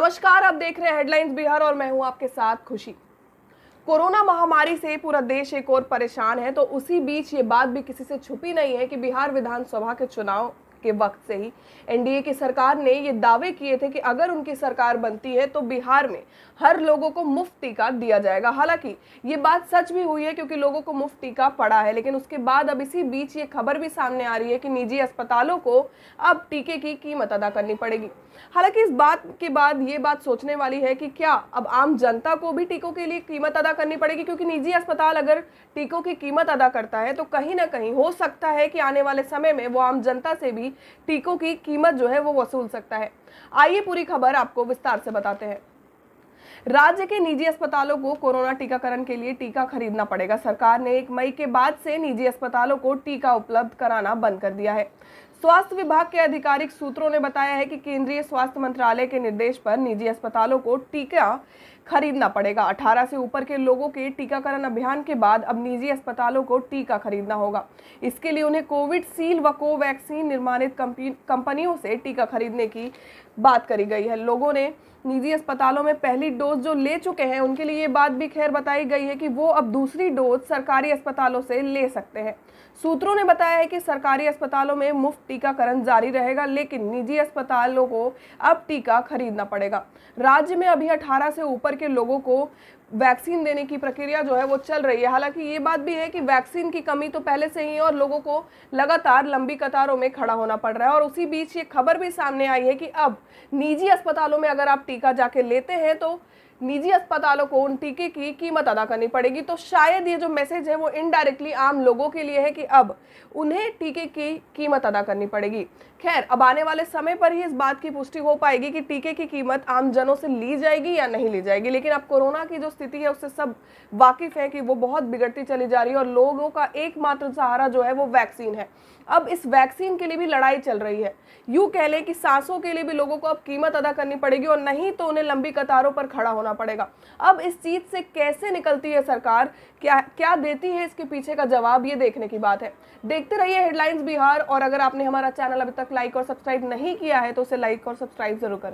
नमस्कार, आप देख रहे हैं हेडलाइंस बिहार और मैं हूं आपके साथ खुशी। कोरोना महामारी से पूरा देश एक और परेशान है, तो उसी बीच ये बात भी किसी से छुपी नहीं है कि बिहार विधानसभा के चुनाव के वक्त से ही एनडीए की सरकार ने ये दावे किए थे कि अगर उनकी सरकार बनती है तो बिहार में हर लोगों को मुफ्त टीका दिया जाएगा। हालांकि ये बात सच भी हुई है क्योंकि लोगों को मुफ्त टीका पड़ा है, लेकिन उसके बाद अब इसी बीच ये खबर भी सामने आ रही है कि निजी अस्पतालों को अब टीके की कीमत अदा करनी पड़ेगी। हालांकि इस बात के बाद ये बात सोचने वाली है कि क्या अब आम जनता को भी टीकों के लिए कीमत अदा करनी पड़ेगी, क्योंकि निजी अस्पताल अगर टीकों की कीमत अदा करता है तो कहीं ना कहीं हो सकता है कि आने वाले समय में वो आम जनता से भी टीकों की कीमत जो है वो वसूल सकता है। आइए पूरी खबर आपको विस्तार से बताते हैं। राज्य के निजी अस्पतालों को कोरोना टीकाकरण के लिए टीका खरीदना पड़ेगा। सरकार ने 1 मई के बाद से निजी अस्पतालों को टीका उपलब्ध कराना बंद कर दिया है। स्वास्थ्य विभाग के आधिकारिक सूत्रों ने बताया है कि केंद्रीय स्वास्थ्य मंत्रालय के निर्देश पर निजी अस्पतालों को टीका खरीदना पड़ेगा। 18 से ऊपर के लोगों के टीकाकरण अभियान के बाद अब निजी अस्पतालों को टीका खरीदना होगा। इसके लिए उन्हें कोविडशील्ड व कोवैक्सीन निर्माणित कंपनियों से टीका खरीदने की बात करी गई है। लोगों ने निजी अस्पतालों में पहली डोज जो ले चुके हैं उनके लिए ये बात भी खैर बताई गई है कि वो अब दूसरी डोज सरकारी अस्पतालों से ले सकते हैं। सूत्रों ने बताया है कि सरकारी अस्पतालों में मुफ्त टीकाकरण जारी रहेगा, लेकिन निजी अस्पतालों को अब टीका खरीदना पड़ेगा। राज्य में अभी 18 से ऊपर के लोगों को वैक्सीन देने की प्रक्रिया जो है वो चल रही है। हालांकि ये बात भी है कि वैक्सीन की कमी तो पहले से ही है और लोगों को लगातार लंबी कतारों में खड़ा होना पड़ रहा है। और उसी बीच ये खबर भी सामने आई है कि अब निजी अस्पतालों में अगर आप टीका जाके लेते हैं तो निजी अस्पतालों को उन टीके की कीमत अदा करनी पड़ेगी। तो शायद ये जो मैसेज है वो इनडायरेक्टली आम लोगों के लिए है कि अब उन्हें टीके की कीमत अदा करनी पड़ेगी। खैर, अब आने वाले समय पर ही इस बात की पुष्टि हो पाएगी कि टीके की कीमत आम जनों से ली जाएगी या नहीं ली जाएगी। लेकिन अब कोरोना की जो स्थिति है उससे सब वाकिफ है कि वो बहुत बिगड़ती चली जा रही है और लोगों का एकमात्र सहारा जो है वो वैक्सीन है। अब इस वैक्सीन के लिए भी लड़ाई चल रही है। यूं कह लें कि सांसों के लिए भी लोगों को अब कीमत अदा करनी पड़ेगी और नहीं तो उन्हें लंबी कतारों पर खड़ा होना पड़ेगा। अब इस चीज से कैसे निकलती है सरकार, क्या देती है, इसके पीछे का जवाब ये देखने की बात है। देखते रहिए हेडलाइंस बिहार, और अगर आपने हमारा चैनल अभी तक लाइक और सब्सक्राइब नहीं किया है तो उसे लाइक और सब्सक्राइब जरूर करें।